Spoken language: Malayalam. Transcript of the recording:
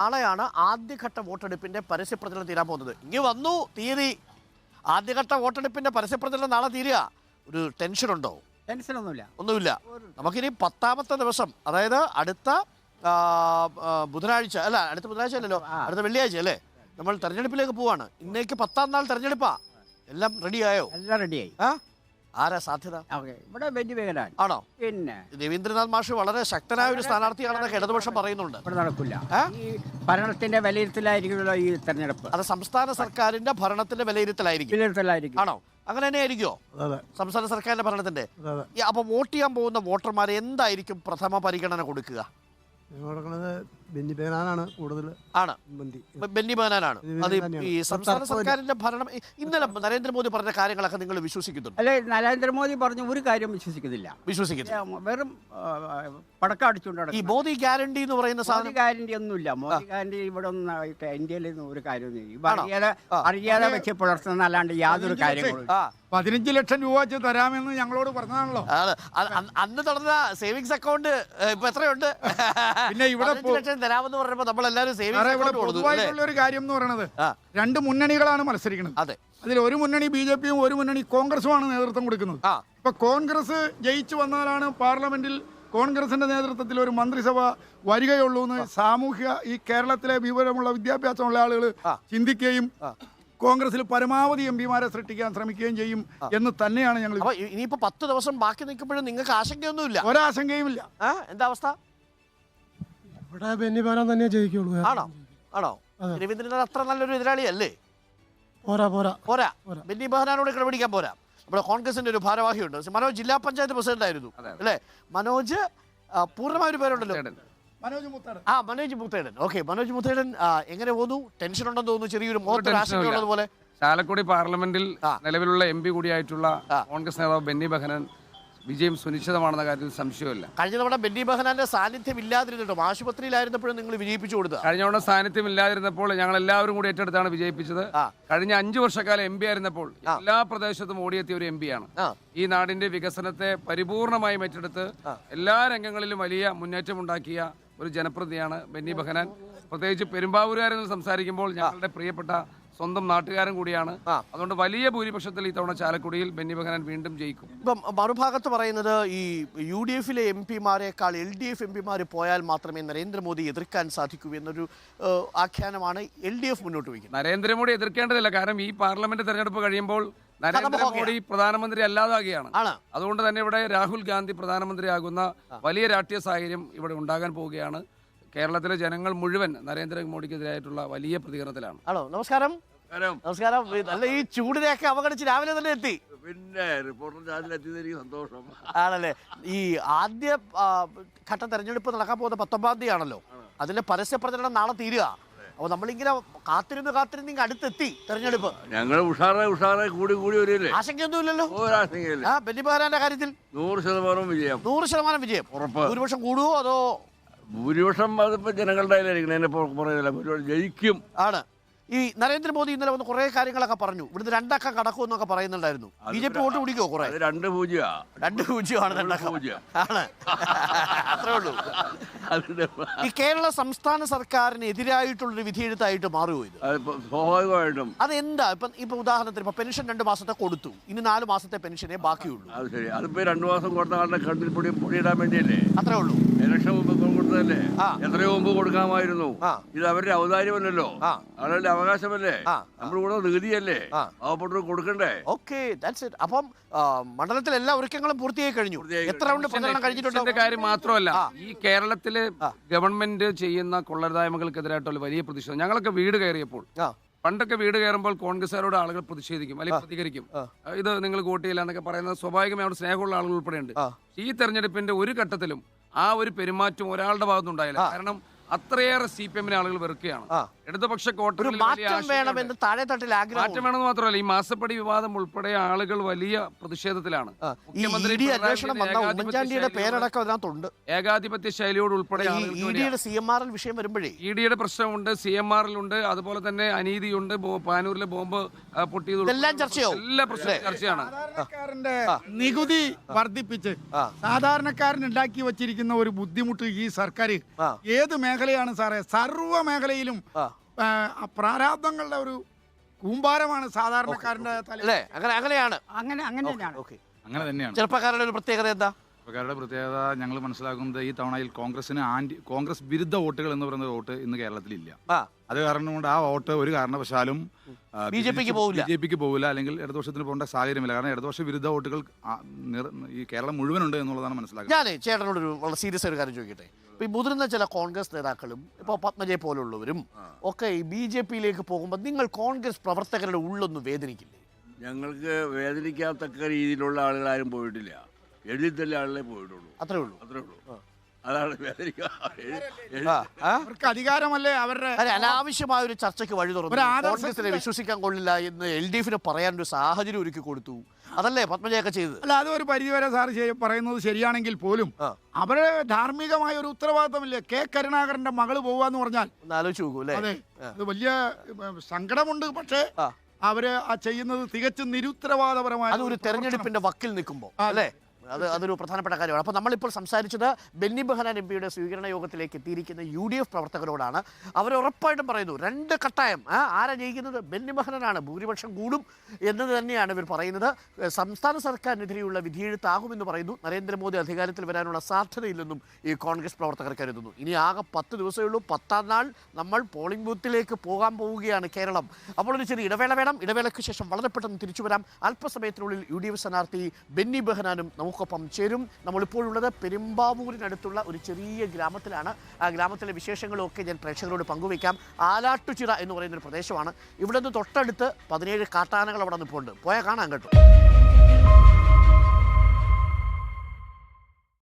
നാളെയാണ് ആദ്യഘട്ട വോട്ടെടുപ്പിന്റെ പരസ്യപ്രചരണം തീരാൻ പോകുന്നത്. ഇനി വന്നു തീയതി. ആദ്യഘട്ട വോട്ടെടുപ്പിന്റെ പരസ്യപ്രചരണം നാളെ തീരുക. ഒരു ടെൻഷൻ ഉണ്ടോ? ഒന്നുമില്ല. നമുക്കിനി 10ാമത്തെ ദിവസം, അതായത് അടുത്ത ബുധനാഴ്ച അല്ല, അടുത്ത ബുധനാഴ്ച അല്ലല്ലോ, അടുത്ത വെള്ളിയാഴ്ച അല്ലേ, നമ്മൾ തെരഞ്ഞെടുപ്പിലേക്ക് പോവാണ്. ഇന്നേക്ക് 10ാം നാൾ തെരഞ്ഞെടുപ്പാ. എല്ലാം റെഡിയായോ? എല്ലാം റെഡിയായി. ആരാ സാധ്യത? ഇവിടെ ബെന്നി ബെഹനാൻ ആണോ? പിന്നെ രവീന്ദ്രനാഥ് മാഷ് വളരെ ശക്തനായ ഒരു സ്ഥാനാർത്ഥിയാണെന്നൊക്കെ ഇടതുപക്ഷം പറയുന്നുണ്ട്. ഇവിടെ നടക്കില്ല. ഈ ഭരണത്തിന്റെ വിലയിരുത്തലായിരിക്കുമല്ലോ ഈ തെരഞ്ഞെടുപ്പ്. അത് സംസ്ഥാന സർക്കാരിന്റെ ഭരണത്തിന്റെ വിലയിരുത്തലായിരിക്കും. ആണോ? അങ്ങനെ തന്നെ ആയിരിക്കുമോ? സംസ്ഥാന സർക്കാരിന്റെ ഭരണത്തിന്റെ. അപ്പൊ വോട്ട് ചെയ്യാൻ പോകുന്ന വോട്ടർമാരെ എന്തായിരിക്കും പ്രഥമ പരിഗണന കൊടുക്കുക? ബെന്നി ബെഹനാനാണ് കൂടുതൽ. ആണ്, ബെന്നി ബെഹനാനാണ്. അത് ഈ സംസ്ഥാന സർക്കാരിന്റെ ഭരണം. ഇന്നലെ നരേന്ദ്രമോദി പറഞ്ഞ കാര്യങ്ങളൊക്കെ നിങ്ങൾ വിശ്വസിക്കുന്നുണ്ട്? അല്ലെ, നരേന്ദ്രമോദി പറഞ്ഞ ഒരു കാര്യം വിശ്വസിക്കുന്നില്ല. വെറും പടക്കടിച്ചുകൊണ്ട് ഈ മോദി ഗ്യാരണ്ടി എന്ന് പറയുന്ന സാധനം ഗ്യാരണ്ടി ഒന്നുമില്ല. മോദി ഗ്യാരണ്ടി ഇവിടെ ഒന്നും ഇന്ത്യയിൽ ഒരു കാര്യമൊന്നും അറിയാതെ വെച്ച് പുലർത്തുന്നല്ലാണ്ട് യാതൊരു കാര്യങ്ങളും. 15 ലക്ഷം രൂപ വെച്ച് തരാമെന്ന് ഞങ്ങളോട് പറഞ്ഞാണല്ലോ. അന്ന് തുടർന്ന സേവിങ്സ് അക്കൗണ്ട് ഇപ്പൊ എത്രയുണ്ട്? പിന്നെ ഇവിടെ തരാമെന്ന് പറഞ്ഞപ്പോ നമ്മളെല്ലാരും പൊതുവായിട്ടുള്ള ഒരു കാര്യം എന്ന് പറയുന്നത്, 2 മുന്നണികളാണ് മത്സരിക്കുന്നത്. അതെ, അതിൽ ഒരു മുന്നണി ബിജെപിയും ഒരു മുന്നണി കോൺഗ്രസുമാണ് നേതൃത്വം കൊടുക്കുന്നത്. ഇപ്പൊ കോൺഗ്രസ് ജയിച്ചു വന്നാലാണ് പാർലമെന്റിൽ കോൺഗ്രസിന്റെ നേതൃത്വത്തിൽ ഒരു മന്ത്രിസഭ വരികയുള്ളൂ എന്ന് സാമൂഹ്യ ഈ കേരളത്തിലെ വിവരമുള്ള വിദ്യാഭ്യാസമുള്ള ആളുകൾ ചിന്തിക്കുകയും കോൺഗ്രസിൽ പരമാവധി എംപിമാരെ സൃഷ്ടിക്കാൻ ശ്രമിക്കുകയും ചെയ്യും എന്ന് തന്നെയാണ് ഞങ്ങൾ. ഇനിയിപ്പോ 10 ദിവസം ബാക്കി നിൽക്കുമ്പോഴും നിങ്ങൾക്ക് ആശങ്കയൊന്നുമില്ല? ഒരാശങ്കയുമില്ല. എന്താ അവസ്ഥ? ഇവിടെ ബെന്നി ബെഹനാൻ തന്നെ ജയിക്കുള്ളൂ. ആണോ? രവീന്ദ്രനാഥ് അത്ര നല്ലൊരു എതിരാളിയല്ലേ? പോരാ. ബെന്നി ബെഹനാനോട് കിടപിടിക്കാൻ പോരാ. നമ്മുടെ കോൺഗ്രസിന്റെ ഒരു ഭാരവാഹിയുണ്ട്, മനോജ്, ജില്ലാ പഞ്ചായത്ത് പ്രസിഡന്റ് ആയിരുന്നു അല്ലേ? മനോജ്, പൂർണ്ണമായൊരു പേരുണ്ടല്ലോ, മനോജ് മുത്തേടൻ. ഓക്കെ, മനോജ് മുത്തേടൻ എങ്ങനെ പോകുന്നു? ടെൻഷൻ ഉണ്ടെന്ന് തോന്നുന്നു, ചെറിയൊരു പോലെ. ചാലക്കുടി പാർലമെന്റിൽ നിലവിലുള്ള MP കൂടിയായിട്ടുള്ള കോൺഗ്രസ് നേതാവ് ബെന്നി ബെഹനാൻ വിജയം സുനിശ്ചിതമാണെന്ന കാര്യത്തിൽ സംശയമില്ല. കഴിഞ്ഞ തവണ ബെന്നി ബെഹനാന്റെ സാന്നിധ്യം ഇല്ലാതിരുന്നിട്ടും ആശുപത്രിയിലായിരുന്നപ്പോഴും നിങ്ങൾ വിജയിപ്പിച്ചു കൊടുത്തു. കഴിഞ്ഞ തവണ സാന്നിധ്യം ഇല്ലാതിരുന്നപ്പോൾ ഞങ്ങൾ എല്ലാവരും കൂടി ഏറ്റെടുത്താണ് വിജയിപ്പിച്ചത്. കഴിഞ്ഞ 5 വർഷക്കാലം MP ആയിരുന്നപ്പോൾ എല്ലാ പ്രദേശത്തും ഓടിയെത്തിയ ഒരു MP ആണ്. ഈ നാടിന്റെ വികസനത്തെ പരിപൂർണമായും ഏറ്റെടുത്ത് എല്ലാ രംഗങ്ങളിലും വലിയ മുന്നേറ്റമുണ്ടാക്കിയ ഒരു ജനപ്രതിനിധിയാണ് ബെന്നി ബെഹനാൻ. പ്രത്യേകിച്ച് പെരുമ്പാവൂരുകാരെന്ന് സംസാരിക്കുമ്പോൾ ഞങ്ങളുടെ പ്രിയപ്പെട്ട സ്വന്തം നാട്ടുകാരൻ കൂടിയാണ്. അതുകൊണ്ട് വലിയ ഭൂരിപക്ഷത്തിൽ ഇത്തവണ ചാലക്കുടിയിൽ ബെന്നി ബെഹനാൻ വീണ്ടും ജയിക്കും. ഇപ്പം മറുഭാഗത്ത് പറയുന്നത്, ഈ UDF-ലെ MP-മാരെക്കാൾ LDF MP-മാർ പോയാൽ മാത്രമേ നരേന്ദ്രമോദി എതിർക്കാൻ സാധിക്കൂ എന്നൊരു ആഖ്യാനമാണ് LDF മുന്നോട്ട് വയ്ക്കുന്നത്. നരേന്ദ്രമോദി എതിർക്കേണ്ടതില്ല. കാരണം ഈ പാർലമെന്റ് തെരഞ്ഞെടുപ്പ് കഴിയുമ്പോൾ നരേന്ദ്രമോദി പ്രധാനമന്ത്രി അല്ലാതാകുകയാണ്. അതുകൊണ്ട് തന്നെ ഇവിടെ രാഹുൽ ഗാന്ധി പ്രധാനമന്ത്രിയാകുന്ന വലിയ രാഷ്ട്രീയ സാഹചര്യം ഇവിടെ ഉണ്ടാകാൻ പോവുകയാണ്. കേരളത്തിലെ ജനങ്ങൾ മുഴുവൻ നരേന്ദ്രമോദിക്കെതിരായിട്ടുള്ള വലിയ പ്രതികരണത്തിലാണ്. നമസ്കാരം. അല്ല, ഈ ചൂടിനെയൊക്കെ അവഗണിച്ച് രാവിലെ തന്നെ എത്തി. പിന്നെ റിപ്പോർട്ടർ സന്തോഷം ആണല്ലേ? ഈ ആദ്യ ഘട്ട തെരഞ്ഞെടുപ്പ് നടക്കാൻ പോകുന്ന 19ാം തീയതി ആണല്ലോ. അതിന്റെ പരസ്യപ്രചരണം നാളെ തീരുക. അപ്പൊ നമ്മളിങ്ങനെ കാത്തിരുന്ന് അടുത്തെത്തി തെരഞ്ഞെടുപ്പ്. ഞങ്ങൾ ഉഷാറായി കൂടി വരില്ലേ? ആശങ്കയൊന്നുമില്ലല്ലോ? ബെന്നി ബെഹനാന്റെ കാര്യത്തിൽ 100% വിജയം. 100% വിജയം. ഭൂരിപക്ഷം കൂടുവോ? അതോ ഭൂരിപക്ഷം അതിപ്പോ ജനങ്ങളുടെ ജയിക്കും ആണ്. ഈ നരേന്ദ്രമോദി ഇന്നലെ വന്ന് കുറെ കാര്യങ്ങളൊക്കെ പറഞ്ഞു. ഇവിടുന്ന് 2 അക്കം കടക്കും എന്നൊക്കെ പറയുന്നുണ്ടായിരുന്നു. BJP വോട്ട് പിടിക്കോ? കുറെ 2-0 ആണ്. അത്രേ ഉള്ളൂ. ഈ കേരള സംസ്ഥാന സർക്കാരിന് എതിരായിട്ടുള്ളൊരു വിധിയെഴുത്തായിട്ട് മാറുമോ ഇത്? സ്വാഭാവികമായിട്ടും. അതെന്താ? ഇപ്പൊ ഉദാഹരണത്തിന് ഇപ്പൊ പെൻഷൻ 2 മാസത്തെ കൊടുത്തു, ഇനി 4 മാസത്തെ പെൻഷനേ ബാക്കിയുള്ളൂ. അത് ശരി. അതിപ്പോ 2 മാസം കൊടുത്ത ആളുടെ കണ്ണിൽ പൊടിയിടാൻ വേണ്ടിയല്ലേ? അത്രേ ഉള്ളൂ. ഇലക്ഷൻ മുമ്പ് കൊടുത്തതല്ലേ? എത്രയോ മുമ്പ് കൊടുക്കാമായിരുന്നു. ഇത് അവരുടെ ഔദാര്യമല്ലല്ലോ, അവരുടെ അവകാശമല്ലേ? നമ്മുടെ കൂടെ നികുതിയല്ലേ? പാവപ്പെട്ടവർക്ക് കൊടുക്കണ്ടേ? Okay, that's it. അപ്പം മണ്ഡലത്തിൽ എല്ലാ ഒരുക്കങ്ങളും പൂർത്തിയായി കഴിഞ്ഞു. എത്ര റൗണ്ട് പ്രചരണം കഴിഞ്ഞിട്ടുണ്ട്? കാര്യം മാത്രമല്ല, ഈ കേരളത്തിലെ ഗവൺമെന്റ് ചെയ്യുന്ന കൊള്ളരുതായ്മകൾക്കെതിരായിട്ടുള്ള വലിയ പ്രതിഷേധം. ഞങ്ങളൊക്കെ വീട് കയറിയപ്പോൾ, പണ്ടൊക്കെ വീട് കയറുമ്പോൾ കോൺഗ്രസ്സുകാരോട് ആളുകൾ പ്രതിഷേധിക്കും, അല്ലെങ്കിൽ പ്രതികരിക്കും. ഇത് നിങ്ങൾ വോട്ട് ചെയ്യില്ല എന്നൊക്കെ പറയുന്നത് സ്വാഭാവികമായി അവിടെ സ്നേഹമുള്ള ആളുകൾ ഉൾപ്പെടെയുണ്ട്. ഈ തെരഞ്ഞെടുപ്പിന്റെ ഒരു ഘട്ടത്തിലും ആ ഒരു പെരുമാറ്റം ഒരാളുടെ ഭാഗത്തുനിന്നുണ്ടായില്ല. കാരണം അത്രയേറെ CPM-നെ ആളുകൾ വെറുക്കുകയാണ്. ഇടതുപക്ഷ ഒരു കോട്ടകളിൽ മാറ്റം വേണമെന്ന് താഴെ തട്ടിൽ ആഗ്രഹം. മാറ്റം വേണമെന്ന് മാത്രമല്ല, ഈ മാസപ്പടി വിവാദം ഉൾപ്പെടെ ആളുകൾ വലിയ പ്രതിഷേധത്തിലാണ്. അന്വേഷണം വന്ന ഉമ്മൻചാണ്ടിയുടെ പേരടക്കം അതിനകത്തുണ്ട്. ഏകാധിപത്യ ശൈലിയോട് ഉൾപ്പെടെ ഇഡിയുടെ CMRL വിഷയം വരുമ്പോഴേ ഇഡിയുടെ പ്രശ്നമുണ്ട്, CMRL ഉണ്ട്, അതുപോലെ തന്നെ അനീതിയുണ്ട്, പാനൂരിലെ ബോംബ് പൊട്ടിയത്, ഇതെല്ലാം ചർച്ചയാവും. എല്ലാ പ്രശ്നവും ചർച്ചയാണ്. സാധാരണക്കാരന്റെ നികുതി വർദ്ധിപ്പിച്ച് സാധാരണക്കാരൻ ഉണ്ടാക്കി വച്ചിരിക്കുന്ന ഒരു ബുദ്ധിമുട്ട് ഈ സർക്കാർ ഏത് മേഖലയാണ് സാറേ? സർവ്വ മേഖലയിലും പ്രാരാബ്ദങ്ങളുടെ ഒരു കൂമ്പാരമാണ് സാധാരണക്കാരന്റെ അല്ലേ? അങ്ങനെയാണ്. അങ്ങനെ തന്നെയാണ്. ചെറുപ്പക്കാരുടെ ഒരു പ്രത്യേകത എന്താ? ചെറുപ്പക്കാരുടെ പ്രത്യേകത ഞങ്ങൾ മനസ്സിലാക്കുന്നത് ഈ തവണയിൽ കോൺഗ്രസ് വിരുദ്ധ വോട്ടുകൾ എന്ന് പറയുന്ന വോട്ട് ഇന്ന് കേരളത്തിലില്ല. അത് കാരണം കൊണ്ട് ആ വോട്ട് ഒരു കാരണവശാലും BJPക്ക് പോകില്ല, അല്ലെങ്കിൽ ഇടതുപക്ഷത്തിന് പോകേണ്ട സാഹചര്യമില്ല. കാരണം ഇടതുപക്ഷ വിരുദ്ധ വോട്ടുകൾ ഈ കേരളം മുഴുവനുണ്ട് എന്നുള്ളതാണ് മനസ്സിലാക്കുന്നത്. ഞാൻ ചേട്ടനോട് ഒരു വളരെ സീരിയസ് ഒരു കാര്യം ചോദിക്കട്ടെ. ഇപ്പൊ ഈ മുതിർന്ന ചില കോൺഗ്രസ് നേതാക്കളും ഇപ്പോൾ പത്മജയെ പോലുള്ളവരും ഒക്കെ ഈ BJPയിലേക്ക് പോകുമ്പോൾ നിങ്ങൾ കോൺഗ്രസ് പ്രവർത്തകരുടെ ഉള്ളൊന്നും വേദനിക്കില്ലേ? ഞങ്ങൾക്ക് വേദനിക്കാത്തക്ക രീതിയിലുള്ള ആളുകളാരും പോയിട്ടില്ല. എഴുതിത്തല്ല ആളുകളെ പോയിട്ടുള്ളൂ. അത്രേ ഉള്ളൂ. അതാണ് അവർക്ക് അധികാരമല്ലേ അവരുടെ. അനാവശ്യമായ ഒരു ചർച്ചയ്ക്ക് വഴി തുറന്നു. കോൺഗ്രസിനെ വിശ്വസിക്കാൻ കൊള്ളില്ല എന്ന് LDFന് പറയാനൊരു സാഹചര്യം ഒരുക്കി കൊടുത്തു. അതല്ലേ പത്മജയൊക്കെ ചെയ്തത്? അല്ല, അത് ഒരു പരിധിവരെ സാർ പറയുന്നത് ശരിയാണെങ്കിൽ പോലും അവരുടെ ധാർമ്മികമായ ഒരു ഉത്തരവാദിത്തമില്ലേ? കെ കരുണാകരന്റെ മകള് പോവാന്ന് പറഞ്ഞാൽ ആലോചിച്ച് നോക്കൂ അല്ലേ? അതെ, അത് വലിയ സങ്കടമുണ്ട്. പക്ഷേ അവര് ആ ചെയ്യുന്നത് തികച്ചും നിരുത്തരവാദപരമായ അതൊരു തെരഞ്ഞെടുപ്പിന്റെ വക്കിൽ നിൽക്കുമ്പോൾ അല്ലേ? അതൊരു പ്രധാനപ്പെട്ട കാര്യമാണ്. അപ്പോൾ നമ്മളിപ്പോൾ സംസാരിച്ചത് ബെന്നി ബെഹനാൻ MPയുടെ സ്വീകരണ യോഗത്തിലേക്ക് എത്തിയിരിക്കുന്ന UDF പ്രവർത്തകരോടാണ്. അവർ ഉറപ്പായിട്ടും പറയുന്നു 2 കട്ടായം ആരാ ജയിക്കുന്നത്? ബെന്നി ബെഹനാനാണ്, ഭൂരിപക്ഷം കൂടും എന്ന് തന്നെയാണ് ഇവർ പറയുന്നത്. സംസ്ഥാന സർക്കാരിനെതിരെയുള്ള വിധിയെഴുത്താകുമെന്ന് പറയുന്നു. നരേന്ദ്രമോദി അധികാരത്തിൽ വരാനുള്ള സാധ്യതയില്ലെന്നും ഈ കോൺഗ്രസ് പ്രവർത്തകർ കരുതുന്നു. ഇനി ആകെ 10 ദിവസമേ ഉള്ളൂ. 10ാം നാൾ നമ്മൾ പോളിംഗ് ബൂത്തിലേക്ക് പോകാൻ പോവുകയാണ് കേരളം. അപ്പോൾ ഒരു ചെറിയ ഇടവേള വേണം. ഇടവേളയ്ക്ക് ശേഷം വളരെ പെട്ടെന്ന് തിരിച്ചു വരാം. അല്പസമയത്തിനുള്ളിൽ UDF സ്ഥാനാർത്ഥി ബെന്നി ബെഹനാനും നമുക്കൊപ്പം ചേരും. നമ്മളിപ്പോഴുള്ളത് പെരുമ്പാവൂരിനടുത്തുള്ള ഒരു ചെറിയ ഗ്രാമത്തിലാണ്. ആ ഗ്രാമത്തിലെ വിശേഷങ്ങളൊക്കെ ഞാൻ പ്രേക്ഷകരോട് പങ്കുവയ്ക്കാം. ആലാട്ടുചിറ എന്ന് പറയുന്നൊരു പ്രദേശമാണ്. ഇവിടെ നിന്ന് തൊട്ടടുത്ത് 17 കാട്ടാനകൾ അവിടെ നിൽപ്പുണ്ട്. പോയാൽ കാണാൻ കേട്ടോ.